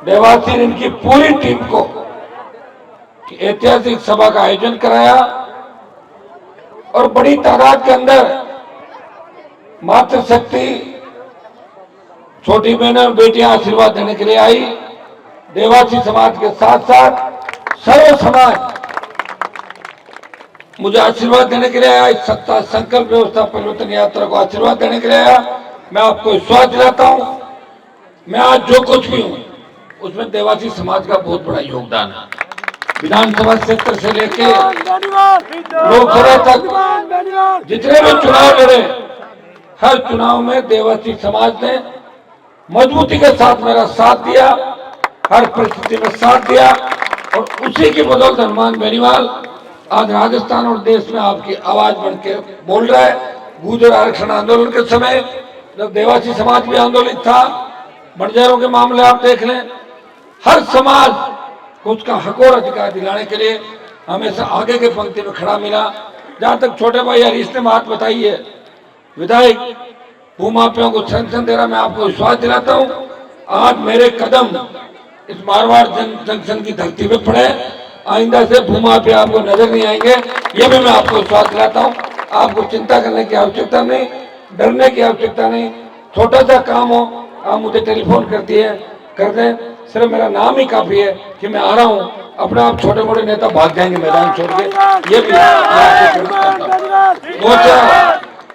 देवासी ने इनकी पूरी टीम को ऐतिहासिक सभा का आयोजन कराया और बड़ी तादाद के अंदर मातृशक्ति छोटी बहनें और बेटियां आशीर्वाद देने के लिए आई। देवासी समाज के साथ साथ सर्व समाज मुझे आशीर्वाद देने के लिए आया। इस सत्ता संकल्प व्यवस्था परिवर्तन यात्रा को आशीर्वाद देने के लिए आया। मैं आपको विश्वास दिलाता हूं, मैं आज जो कुछ भी हूं उसमें देवासी समाज का बहुत बड़ा योगदान है। विधानसभा क्षेत्र से लेके लोकसभा तक जितने भी चुनाव लड़े, हर चुनाव में देवासी समाज ने मजबूती के साथ मेरा साथ दिया, हर परिस्थिति में साथ दिया और उसी की बदौलत हनुमान बेनीवाल आज राजस्थान और देश में आपकी आवाज बन के बोल रहा है। गुर्जर आरक्षण आंदोलन के समय जब देवासी समाज भी आंदोलित था, बंजारों के मामले आप देख लें, हर समाज को उसका हक और अधिकार दिलाने के लिए हमेशा आगे के पंक्ति में खड़ा मिला। जहां तक छोटे भाई हरीश ने बात बताई है, विधायक भूमाफियाओं को संरक्षण दे रहा, मैं आपको विश्वास दिलाता हूं आज मेरे कदम इस मारवाड़ जंक्शन की धरती पे पड़े, आइंदा से भूमाफिया आपको नजर नहीं आएंगे, ये भी मैं आपको विश्वास दिलाता हूं। आपको चिंता करने की आवश्यकता नहीं, डरने की आवश्यकता नहीं। छोटा सा काम हो आप मुझे टेलीफोन कर दें, सिर्फ मेरा नाम ही काफी है कि मैं आ रहा हूं, अपने आप छोटे मोटे नेता भाग जाएंगे मैदान छोड़ के, ये भी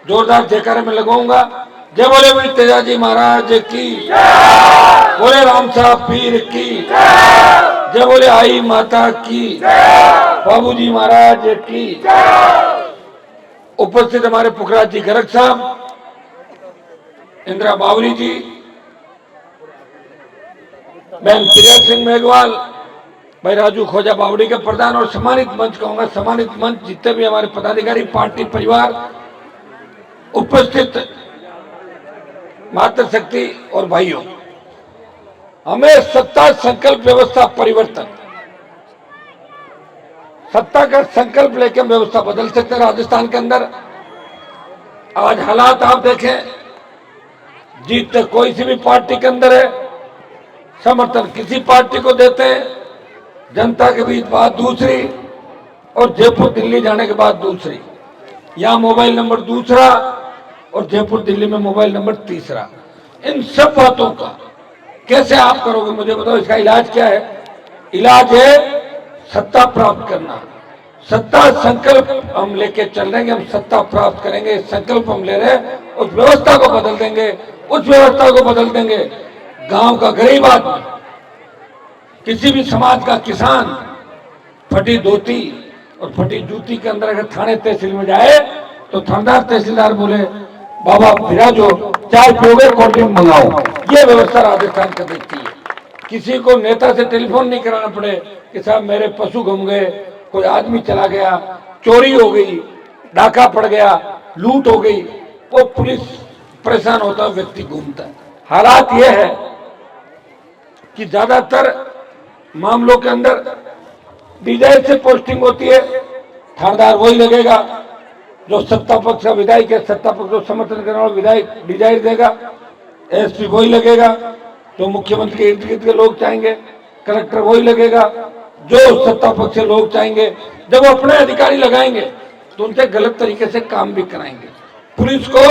जोरदार जयकारे में लगाऊंगा। जय बोले वीर तेजाजी महाराज की, बोले राम साहब पीर की, जय बोले आई माता की, बाबूजी महाराज की। उपस्थित हमारे पुखराज जी गर्ग साहब, इंदिरा बावरी जी, बहन प्रिया सिंह मेघवाल, भाई राजू खोजा बावड़ी के प्रधान और सम्मानित मंच कहूंगा, सम्मानित मंच जितने भी हमारे पदाधिकारी, पार्टी, परिवार, उपस्थित मातृशक्ति और भाइयों, हमें सत्ता संकल्प व्यवस्था परिवर्तन, सत्ता का संकल्प लेकर व्यवस्था बदल सकते हैं राजस्थान के अंदर। आज हालात आप देखें, जीत कोई सी भी पार्टी के अंदर है, समर्थन किसी पार्टी को देते हैं, जनता के बीच बात दूसरी और जयपुर दिल्ली जाने के बाद दूसरी, यहां मोबाइल नंबर दूसरा और जयपुर दिल्ली में मोबाइल नंबर तीसरा। इन सब बातों का कैसे आप करोगे मुझे बताओ, इसका इलाज क्या है? इलाज है सत्ता प्राप्त करना। सत्ता संकल्प हम लेके चल रहे हैं, हम सत्ता प्राप्त करेंगे, संकल्प हम ले रहे हैं, उस व्यवस्था को बदल देंगे, उस व्यवस्था को बदल देंगे। गांव का गरीब आदमी, किसी भी समाज का किसान फटी धोती और फटी जूती के अंदर अगर थाने तहसील में जाए तो थानेदार तहसीलदार बोले बाबा विराजो, चाय पियोगे कोल्ड ड्रिंक मंगाओ। ये व्यवस्था राजस्थान का देखती है। किसी को नेता से टेलीफोन नहीं कराना पड़े कि साहब मेरे पशु घूम गए, कोई आदमी चला गया, चोरी हो गई, डाका पड़ गया, लूट हो गई, वो पुलिस परेशान होता है, व्यक्ति घूमता है। हालात ये है कि ज्यादातर मामलों के अंदर विधायक से पोस्टिंग होती है, थानेदार वही लगेगा जो सत्ता पक्ष का विधायक है, सत्ता पक्ष को समर्थन करने वाला विधायक डिजाइन देगा, एसपी वही लगेगा जो मुख्यमंत्री के इर्द गिर्द के लोग चाहेंगे, कलेक्टर वही लगेगा जो सत्ता पक्ष से लोग चाहेंगे। जब वो अपने अधिकारी लगाएंगे तो उनसे गलत तरीके से काम भी कराएंगे। पुलिस को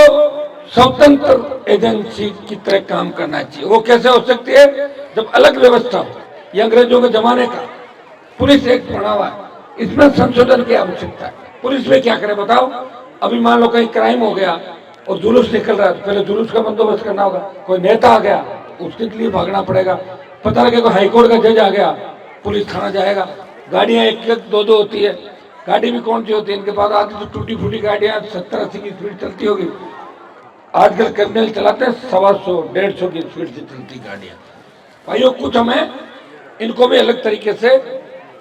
स्वतंत्र एजेंसी की तरह काम करना चाहिए। वो कैसे हो सकती है? जब अलग व्यवस्था हो। ये अंग्रेजों के जमाने का पुलिस एक्ट बना हुआ है, इसमें संशोधन की आवश्यकता है। पुलिस में क्या करे बताओ? अभी मान लो कहीं क्राइम हो गया और जुलूस निकल रहा है, तो पहले जुलूस का बंदोबस्त करना होगा। कोई नेता आ गया उसके लिए भागना पड़ेगा। पता लगे कोई हाईकोर्ट का जज आ गया, पुलिस थाना जाएगा। गाड़ियां एक एक दो दो होती है, गाड़ी भी कौन सी होती है इनके पास? आधी तो टूटी फूटी गाड़ियां 70-80 की स्पीड चलती होगी। आजकल क्रिमिनल चलाते हैं 125-150 की स्पीड से चलती गाड़ियां। भाइयों कुछ हमें इनको भी अलग तरीके से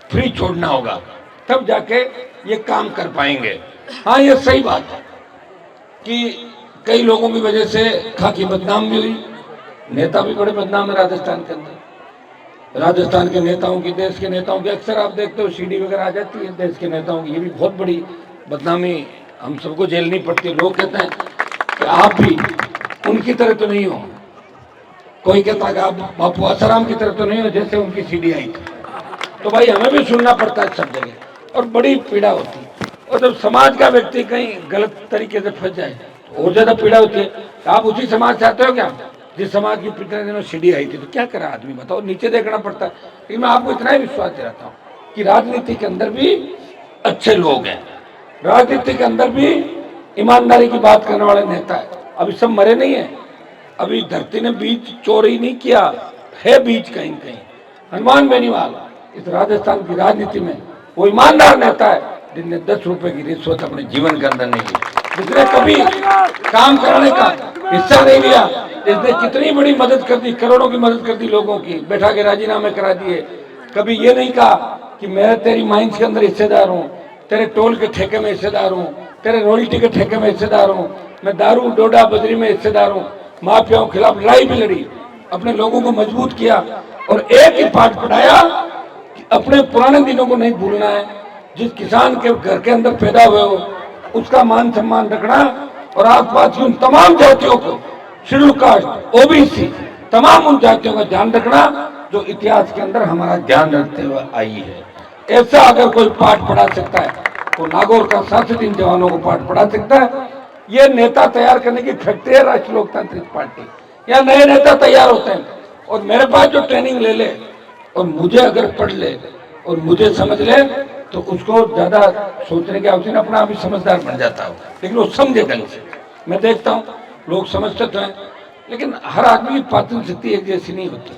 फ्री छोड़ना होगा, तब जाके ये काम कर पाएंगे। हाँ ये सही बात है कि कई लोगों की वजह से खाकी बदनाम भी हुई, नेता भी बड़े बदनाम है राजस्थान के अंदर। राजस्थान के नेताओं की, देश के नेताओं की अक्सर आप देखते हो सीडी वगैरह आ जाती है देश के नेताओं की, ये भी बहुत बड़ी बदनामी हम सबको झेलनी पड़ती है। लोग कहते हैं कि आप भी उनकी तरह तो नहीं हो, कोई कहता कि आप बापू आसाराम की तरह तो नहीं हो जैसे उनकी सीडी आई। तो भाई हमें भी सुनना पड़ता है सब जगह और बड़ी पीड़ा होती है। और जब समाज का व्यक्ति कहीं गलत तरीके से फंस जाए तो और ज्यादा पीड़ा होती है। आप उसी समाज से आते हो क्या जिस समाज की पिछले दिनों सीडी आई थी? तो क्या करा आदमी बताओ, नीचे देखना पड़ता है। लेकिन मैं आपको इतना ही विश्वास दिलाता हूँ कि राजनीति के अंदर भी अच्छे लोग हैं, राजनीति के अंदर भी ईमानदारी की बात करने वाले नेता है। अभी सब मरे नहीं है, अभी धरती ने बीज चोरी नहीं किया है, बीज कहीं कहीं। हनुमान बेनीवाल इस राजस्थान की राजनीति में वो ईमानदार नेता है जिसने 10 रुपए की रिश्वत अपने जीवन के अंदर नहीं ली, जिसने कभी काम कराने का हिस्सा नहीं लिया, जिसने कितनी बड़ी मदद कर दी, करोड़ों की मदद कर दी लोगों की, बैठा के राजीनामे करा दिए। कभी ये नहीं कहा कि मैं तेरी माइंस के अंदर हिस्सेदार हूँ, तेरे टोल के ठेके में हिस्सेदार हूँ, तेरे रॉयल्टी के ठेके में हिस्सेदार हूँ, मैं दारू डोडा बजरी में हिस्सेदार हूँ। माफियाओं के खिलाफ लड़ाई भी लड़ी, अपने लोगों को मजबूत किया और एक ही पाठ पढ़ाया कि अपने पुराने दिनों को नहीं भूलना है। जिस किसान के घर के अंदर पैदा हुए हो उसका मान सम्मान रखना और आसपास की उन तमाम जातियों को, शेड्यूल कास्ट, ओबीसी, तमाम उन जातियों का ध्यान रखना जो इतिहास के अंदर हमारा ध्यान रखते हुए आई है। ऐसा अगर कोई पाठ पढ़ा सकता है तो नागौर का 67 जवानों को पाठ पढ़ा सकता है। ये नेता तैयार करने की फैक्ट्री है राष्ट्रीय लोकतांत्रिक पार्टी। यहाँ नए नेता तैयार होते हैं और मेरे पास जो ट्रेनिंग ले ले और मुझे अगर पढ़ ले और मुझे समझ ले तो उसको ज्यादा सोचने की आवश्यकता, अपना अभी समझदार बन जाता हो, लेकिन वो समझे ढंग से। मैं देखता हूँ लोग समझते तो हैं लेकिन हर आदमी की पाचन शक्ति एक जैसी नहीं होती,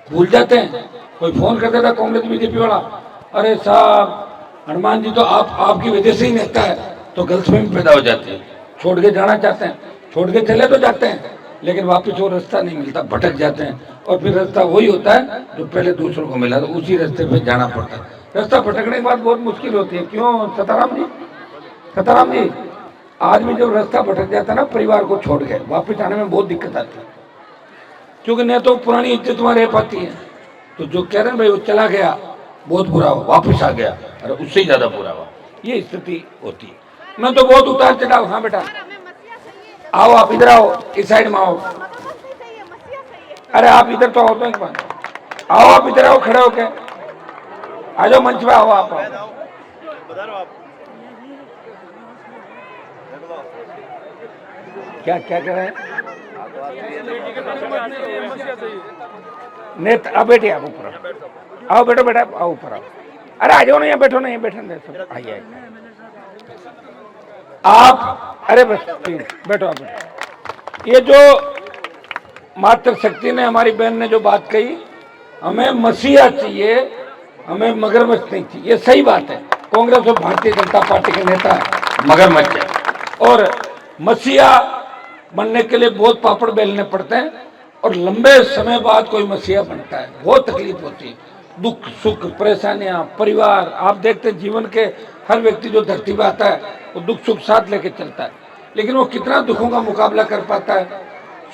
भूल जाते हैं। कोई फोन कर देता कांग्रेस बीजेपी वाला, अरे साहब हनुमान जी तो आपकी वजह से ही नेता है, तो गलतफहमी पैदा हो जाती है। छोड़ के जाना चाहते हैं, छोड़ के चले तो जाते हैं लेकिन वापस वो रास्ता नहीं मिलता, भटक जाते हैं और फिर रास्ता वही होता है जो पहले दूसरों को मिला, तो उसी रास्ते पे जाना पड़ता है। रास्ता भटकने के बाद बहुत मुश्किल होती है। क्यों सताराम जी? सताराम जी, आदमी जब रास्ता भटक जाता है ना परिवार को छोड़ के, वापस आने में बहुत दिक्कत आती है, क्योंकि न तो पुरानी इज्जत वहां रह पाती है। तो जो कह रहे हैं भाई वो चला गया बहुत बुरा हुआ, वापस आ गया अरे उससे ही ज्यादा बुरा हुआ, ये स्थिति होती है। मैं तो बहुत उतार चढ़ाव। हाँ बेटा आओ, आप इधर आओ, इस साइड में आओ। अरे आप इधर तो आओ, तो एक बार आओ, आप इधर आओ, खड़े होके आ जाओ, मंच पे आओ, आप आओ। क्या क्या कह रहे हैं? नेता अब बैठिए, आप ऊपर आओ, बैठो बेटा, आओ ऊपर आओ। अरे आ जाओ ना, यहाँ बैठो ना, यहाँ बैठने दे, आइए आप। अरे बस प्लीज बैठो, आप बैठो। ये जो मातृशक्ति ने, हमारी बहन ने जो बात कही, हमें मसीहा चाहिए, हमें मगरमच्छ नहीं चाहिए, ये सही बात है। कांग्रेस और भारतीय जनता पार्टी के नेता मगरमच्छ है और मसीहा बनने के लिए बहुत पापड़ बेलने पड़ते हैं और लंबे समय बाद कोई मसीहा बनता है, बहुत तकलीफ होती है, दुख सुख परेशानियां, परिवार। आप देखते हैं जीवन के हर व्यक्ति जो धरती पर आता है वो दुख सुख साथ लेके चलता है, लेकिन वो कितना दुखों का मुकाबला कर पाता है।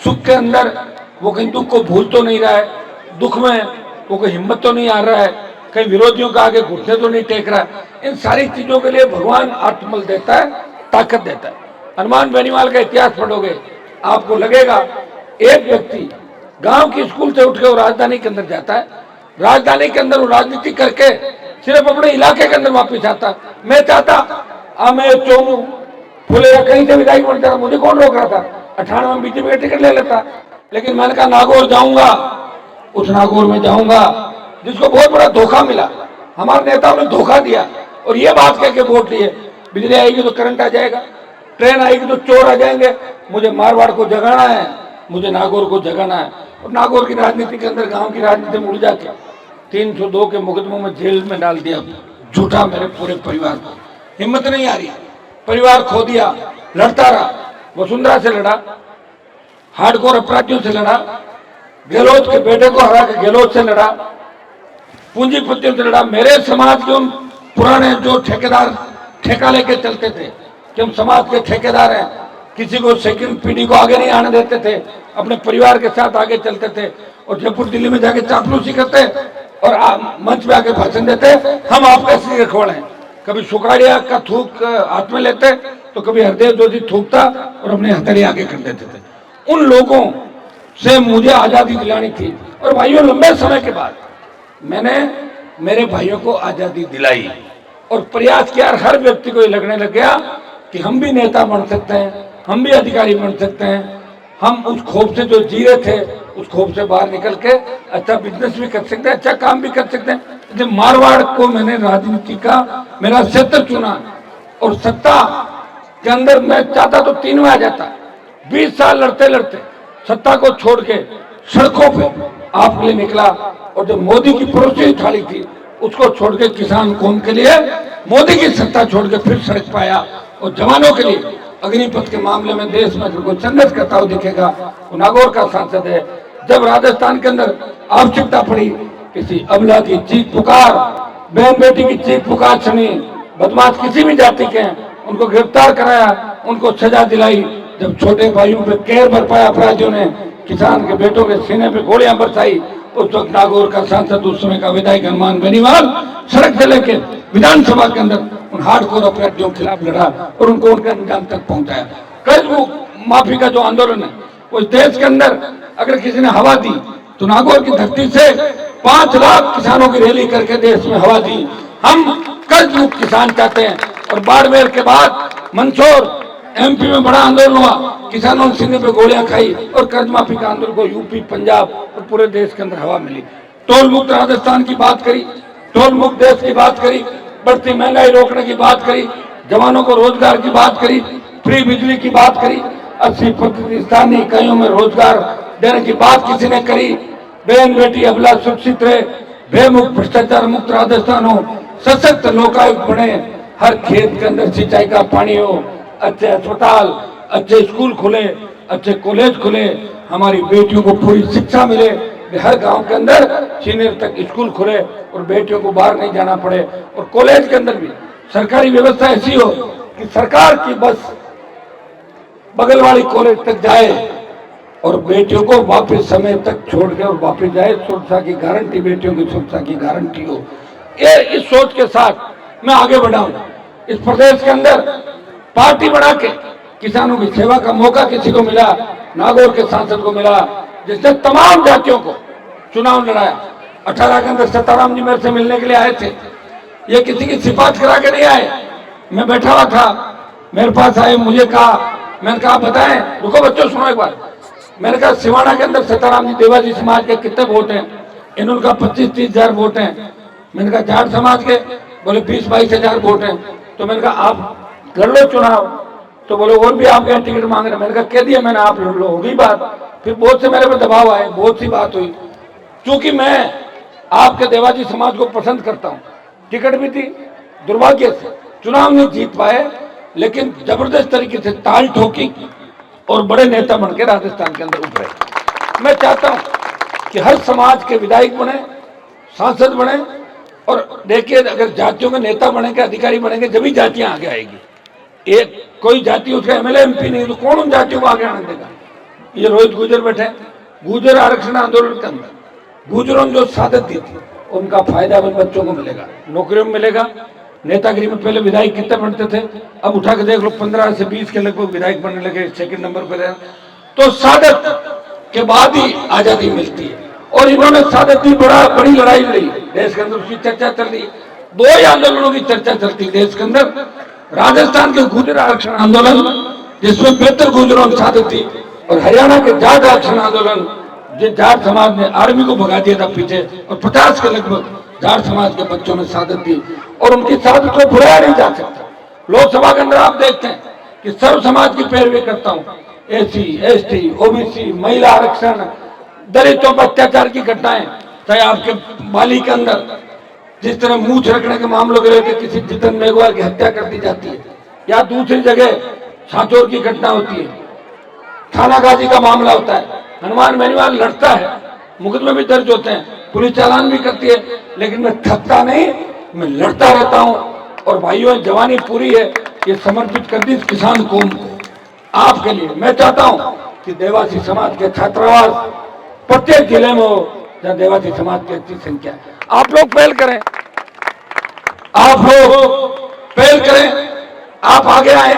सुख के अंदर वो कहीं दुख को भूल तो नहीं रहा है, दुख में वो कोई हिम्मत तो नहीं आ रहा है, कहीं विरोधियों का आगे घुटने तो नहीं टेक रहा है। इन सारी चीजों के लिए भगवान आत्मबल देता है, ताकत देता है। हनुमान बेनीवाल का इतिहास पढ़ोगे आपको लगेगा एक व्यक्ति गांव की स्कूल से उठ के वो राजधानी के अंदर जाता है, राजधानी के अंदर वो राजनीति करके सिर्फ अपने इलाके के अंदर वापिस आता। मैं चाहता मैं चोमू फुले कहीं से विधायक बन जाता, मुझे कौन रोक रहा था? 98 में बीजेपी का टिकट ले लेता, लेकिन मैंने कहा नागौर जाऊंगा, उस नागौर में जाऊंगा जिसको बहुत बड़ा धोखा मिला, हमारे नेताओं ने धोखा दिया और ये बात कह के वोट लिए, बिजली आएगी तो करंट आ जाएगा, ट्रेन आएगी तो चोर आ जाएंगे, मुझे मारवाड़ को जगाना है, मुझे नागौर को जगाना है। और नागौर की राजनीति के अंदर, गांव की राजनीति में उलझा के 302 के मुकदमों में जेल में डाल दिया झूठा मेरे पूरे परिवार को। हिम्मत नहीं आ रही, परिवार खो दिया, लड़ता रहा, वसुंधरा से लड़ा, हार्डकोर अपराधियों से लड़ा, गहलोत के बेटे को हरा के गहलोत से लड़ा, पूंजीपतियों से लड़ा। मेरे समाज के उन पुराने जो ठेकेदार ठेका लेके चलते थे कि हम समाज के ठेकेदार हैं, किसी को सेकंड पीढ़ी को आगे नहीं आने देते थे, अपने परिवार के साथ आगे चलते थे और जयपुर दिल्ली में जाके चापलूसी करते और मंच पे आके भाषण देते, हम आपका श्री रखवाड़ हैं। कभी सुकाड़िया का थूक हाथ में लेते तो कभी हरदेव जोशी थूकता और अपने हथेली आगे कर देते थे। उन लोगों से मुझे आजादी दिलानी थी। और भाइयों, लंबे समय के बाद मैंने मेरे भाइयों को आजादी दिलाई और प्रयास किया। हर व्यक्ति को ये लगने लग गया कि हम भी नेता बन सकते हैं, हम भी अधिकारी बन सकते हैं। हम उस खौफ से जो जी रहे थे, उस खौफ से बाहर निकल के अच्छा बिजनेस भी कर सकते हैं, अच्छा काम भी कर सकते हैं। जब मारवाड़ को मैंने राजनीति का मेरा क्षेत्र चुना और सत्ता के अंदर मैं चाहता तो 3 में आ जाता। 20 साल लड़ते लड़ते सत्ता को छोड़ के सड़कों पे आपके लिए निकला। और जो मोदी की पड़ोसी थाली थी उसको छोड़ के किसान कौम के लिए मोदी की सत्ता छोड़ के फिर सड़क पे आया। और जवानों के लिए अग्निपथ के मामले में देश में अगर कोई संघर्ष करता हुआ दिखेगा वो नागौर का सांसद है। जब राजस्थान के अंदर आवश्यकता पड़ी, किसी अबला की चीख पुकार, बहन बेटी की चीख पुकार सुनी, बदमाश किसी भी जाति के हैं उनको गिरफ्तार कराया, उनको सजा दिलाई। जब छोटे भाइयों पे कहर बरपाया अपराधियों ने, किसान के बेटों के सीने पे गोलियां बरसाई, उस वक्त नागौर का सांसद, उस समय का विधायक हनुमान बेनीवाल सड़क से लेके विधानसभा के अंदर उन हार्डकोर अपराधियों के खिलाफ लड़ा और उनको उनके अंजाम तक पहुंचाया। कर्ज माफी का जो आंदोलन है वो देश के अंदर अगर किसी ने हवा दी तो नागौर की धरती से 5 लाख किसानों की रैली करके देश में हवा दी। हम कर्ज मुक्त किसान चाहते हैं। और बाड़मेर के बाद मंदसौर एमपी में बड़ा आंदोलन हुआ, किसानों ने सीने पे गोलियां खाई और कर्ज माफी का आंदोलन को यूपी, पंजाब और पूरे देश के अंदर हवा मिली। टोल मुक्त राजस्थान की बात करी, टोल मुक्त देश की बात करी, बढ़ती महंगाई रोकने की बात करी, जवानों को रोजगार की बात करी, फ्री बिजली की बात करी, 80% स्थानीय इकाइयों में रोजगार देने की बात किसी ने करी। बहन बेटी अबला सुरक्षित रहे, भय मुक्त भ्रष्टाचार मुक्त राजस्थान हो, सशक्त लोकायुक्त बने, हर खेत के अंदर सिंचाई का पानी हो, अच्छे अस्पताल, अच्छे स्कूल खुले, अच्छे कॉलेज खुले, हमारी बेटियों को पूरी शिक्षा मिले, हर गांव के अंदर सीनियर तक स्कूल खुले और बेटियों को बाहर नहीं जाना पड़े। और कॉलेज के अंदर भी सरकारी व्यवस्था ऐसी हो कि सरकार की बस बगल वाली कॉलेज तक जाए और बेटियों को वापस समय तक छोड़ के और वापस जाए। सुरक्षा की गारंटी, बेटियों की सुरक्षा की गारंटी हो। ये इस सोच के साथ मैं आगे बढ़ा हूं। इस प्रदेश के अंदर पार्टी बना के किसानों की सेवा का मौका किसी को मिला, नागौर के सांसद को मिला, जिसने तमाम जातियों को चुनाव लड़ाया। 18 के अंदर सीताराम जी मेरे से मिलने के लिए आए थे। ये किसी की सिफारिश करा के नहीं आए। मैं बैठा हुआ था, मेरे पास आए, मुझे कहा, मैंने कहा बताएं, रुको बच्चों सुनो एक बार। मैंने कहा सिवाना के अंदर सीताराम जी देवाजी समाज के कितने वोट हैं? इन्होंने कहा 25-30 हजार वोट हैं। मैंने कहा जाट समाज के? बोले 20-22 हजार वोट हैं। तो मैंने कहा आप लड़ लो चुनाव। तो बोले और भी आपके टिकट मांग रहे। मैंने कहा कह दिया मैंने, आप लड़ लो, होगी बात। फिर बहुत से मेरे पर दबाव आए, बहुत सी बात हुई। क्योंकि मैं आपके देवाजी समाज को पसंद करता हूं, टिकट भी थी, दुर्भाग्य से चुनाव नहीं जीत पाए, लेकिन जबरदस्त तरीके से ताल ठोकी और बड़े नेता बनकर राजस्थान के अंदर उभरे। मैं चाहता हूं कि हर समाज के विधायक बने, सांसद बने। और देखिए, अगर जातियों के नेता बनेंगे, अधिकारी बनेंगे, जब ही जातियां आगे आएगी। एक कोई जाति उसका एमएलए एमपी नहीं तो कौन उन जातियों को आगे आने देगा? ये रोहित गुर्जर बैठे, गुर्जर आरक्षण आंदोलन के अंदर गुर्जरों ने जो शहादत दी थी उनका फायदा अब बच्चों को मिलेगा, नौकरियों में मिलेगा। नेतागिरी में पहले विधायक कितने बनते थे, अब उठा के देख लो 15 से 20 के लगभग विधायक बनने लगे, सेकंड नंबर पर रहे। तो शहादत के बाद ही आजादी मिलती है। और इन्होंने शहादत की बड़ी लड़ाई लड़ी, देश के अंदर उसकी चर्चा चल रही। 2 ही आंदोलनों की चर्चा चलती देश के अंदर। राजस्थान के गुर्जर आरक्षण आंदोलन जिसमें बेहतर गुर्जरों ने शहादत दी, और हरियाणा के जाट आरक्षण आंदोलन जिस जाट समाज ने आर्मी को भगा दिया था पीछे, और 50 के लगभग जाट समाज के बच्चों ने शहादत दी। और उनकी शहादत को भुलाया नहीं जा सकता। लोकसभा के अंदर आप देखते हैं कि सर्व समाज की पैरवी करता हूं, एसी, एसटी, ओबीसी, महिला आरक्षण, दलितों पर अत्याचार की घटनाएं, चाहे आपके बाली के अंदर जिस तरह मूछ रखने के मामलों के लेकर किसी जितन मेघवाल की हत्या कर दी जाती है, या दूसरी जगह छाछोर की घटना होती है, थानागाजी का मामला होता है, हनुमान बेनीवाल लड़ता है, मुकदमे भी दर्ज होते हैं, पुलिस चालान भी करती है, लेकिन मैं थकता नहीं, मैं लड़ता रहता हूं। और भाइयों, जवानी पूरी है, ये समर्पित कर दी किसान कौम को आपके लिए। मैं चाहता हूं कि देवासी समाज के छात्रावास प्रत्येक जिले में हो जहां देवासी समाज की अच्छी संख्या। आप लोग पहल करें, आप लोग पहल करें, आप आगे आए।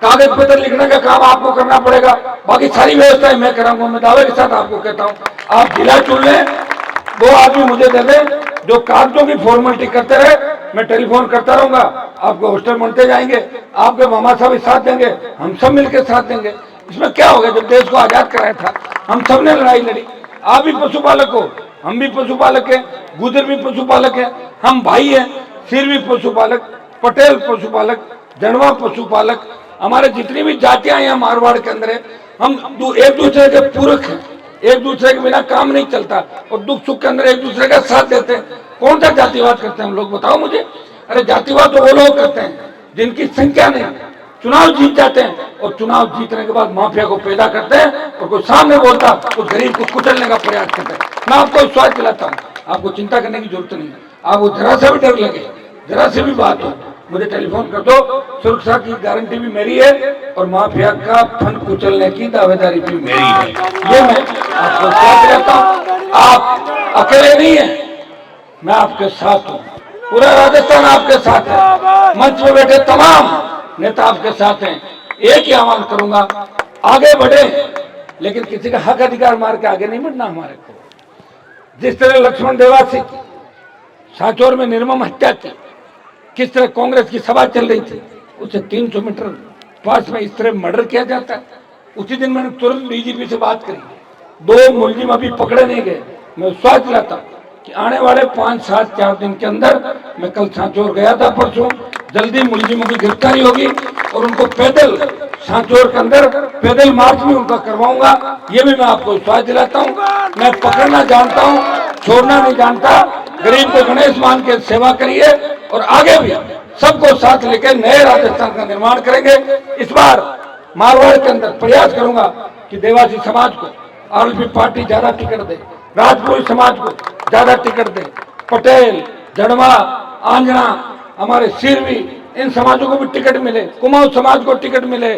कागज पत्र लिखने का काम आपको करना पड़ेगा, बाकी सारी व्यवस्थाएं मैं कराऊंगा। मैं दावे के साथ आपको कहता हूं, आप जिला चुन लें, 2 आदमी मुझे दे दें जो कागजों की फॉर्मेलिटी करते रहे, मैं टेलीफोन करता रहूंगा, आपको हॉस्टल बनते जाएंगे, आपके मामा साहब भी साथ देंगे, हम सब मिलकर साथ देंगे। इसमें क्या हो गया, जब देश को आजाद कराया था हम सब ने लड़ाई लड़ी। आप भी पशुपालक हो, हम भी पशुपालक हैं, गुजर भी पशुपालक हैं, हम भाई हैं, सिर भी पशुपालक, पटेल पशुपालक, जड़वा पशुपालक, हमारे जितनी भी जातियां यहाँ मारवाड़ के अंदर है, हम एक दूसरे के पूरक हैं, एक दूसरे के बिना काम नहीं चलता और दुख सुख के अंदर एक दूसरे का साथ देते हैं। कौन सा जातिवाद करते हैं हम लोग, बताओ मुझे। अरे जातिवाद तो वो लोग करते हैं जिनकी संख्या नहीं, चुनाव जीत जाते हैं और चुनाव जीतने के बाद माफिया को पैदा करते हैं और कोई सामने बोलता उस गरीब को कुचलने का प्रयास करते हैं। मैं आपको विश्वास दिलाता हूँ, आपको चिंता करने की जरूरत नहीं है। आपको जरा सा भी डर लगे, जरा सी भी बात हो, मुझे टेलीफोन कर दो, सुरक्षा की गारंटी भी मेरी है और माफिया का फंड कुचलने की दावेदारी भी मेरी है। ये मैं आपको विश्वास दिलाता हूँ। आप अकेले नहीं है, मैं आपके साथ हूँ, पूरा राजस्थान आपके साथ है, मंच में बैठे तमाम नेता आपके साथ हैं। एक ही आह्वान करूंगा, आगे बढ़े, लेकिन किसी का हक अधिकार मार के आगे नहीं बढ़ना हमारे को। जिस तरह लक्ष्मण देवासी की सांचौर में निर्मम हत्या की, किस तरह कांग्रेस की सभा चल रही थी, उसे 300 मीटर पास में इस तरह मर्डर किया जाता है। उसी दिन मैंने तुरंत डीजीपी से बात करी, 2 मुलजिम अभी पकड़े नहीं गए। मैं विश्वास दिलाता हूं कि आने वाले 5-7-4 दिन के अंदर, मैं कल सांचौर गया था परसों, जल्दी मुलजिमों की गिरफ्तारी होगी और उनको पैदल सांचौर के अंदर पैदल मार्च भी उनका करवाऊंगा। ये भी मैं आपको विश्वास दिलाता हूँ। मैं पकड़ना जानता हूँ, छोड़ना नहीं जानता। गरीब को गणेश मान के सेवा करिए और आगे भी सबको साथ लेकर नए राजस्थान का निर्माण करेंगे। इस बार मारवाड़ के अंदर प्रयास करूंगा कि देवासी समाज को आरएलपी पार्टी ज्यादा टिकट दे, राजपूत समाज को ज्यादा टिकट दे, पटेल, जड़वा, आंजना, हमारे सिरवी, इन समाजों को भी टिकट मिले, कुमाऊं समाज को टिकट मिले,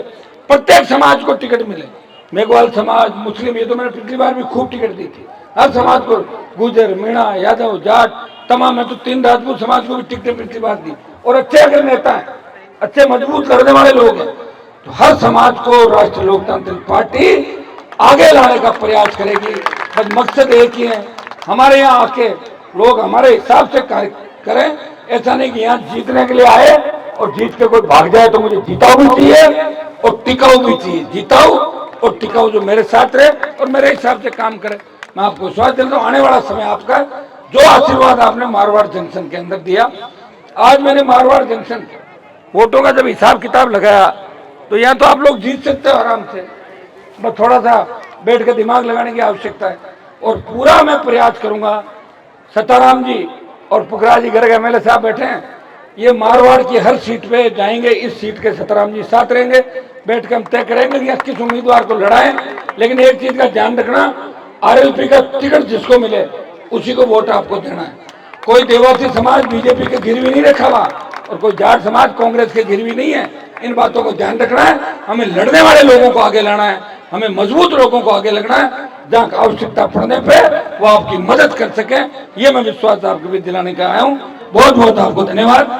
प्रत्येक समाज को टिकट मिले, मेघवाल समाज, मुस्लिम, ये तो मैंने पिछली बार भी खूब टिकट दी थी, हर समाज को, गुजर, मीणा, यादव, जाट, तमाम। मैं तो 3 राजपूत समाज को भी टिकट पिछली बार दी। और अच्छे अगर नेता हैं, अच्छे मजबूत करने वाले लोग हैं, तो हर समाज को राष्ट्रीय लोकतांत्रिक पार्टी आगे लाने का प्रयास करेगी। बस मकसद एक ही है, हमारे यहाँ आके लोग हमारे हिसाब से कार्य करें। ऐसा नहीं कि यहाँ जीतने के लिए आए और जीत के कोई भाग जाए। तो मुझे जीताऊ भी चाहिए और टिकाऊ भी चाहिए, जीताऊ और टिकाऊ जो मेरे साथ रहे और मेरे हिसाब से काम करे। मैं आपको विश्वास दिलाता हूँ, आने वाला समय आपका, जो आशीर्वाद आपने मारवाड़ जंक्शन के अंदर दिया, आज मैंने मारवाड़ जंक्शन वोटों का जब हिसाब किताब लगाया तो यहाँ तो आप लोग जीत सकते हो आराम से, बस थोड़ा सा बैठ के दिमाग लगाने की आवश्यकता है। और पूरा मैं प्रयास करूंगा, सताराम जी और पुखराज जी घर के एमएलए साहब बैठे हैं, ये मारवाड़ की हर सीट पे जाएंगे, इस सीट के सताराम जी साथ रहेंगे, बैठ के हम तय करेंगे कि किस उम्मीदवार को लड़ाएं। लेकिन एक चीज का ध्यान रखना, आरएलपी का टिकट जिसको मिले उसी को वोट आपको देना है। कोई देवासी समाज बीजेपी के गिरवी नहीं रखा हुआ और कोई जाट समाज कांग्रेस के गिरवी नहीं है। इन बातों को ध्यान रखना है। हमें लड़ने वाले लोगों को आगे लाना है, हमें मजबूत लोगों को आगे लगना है, जहां आवश्यकता पड़ने पे वो आपकी मदद कर सके। ये मैं विश्वास आपको भी दिलाने का आया हूँ। बहुत बहुत आपको धन्यवाद।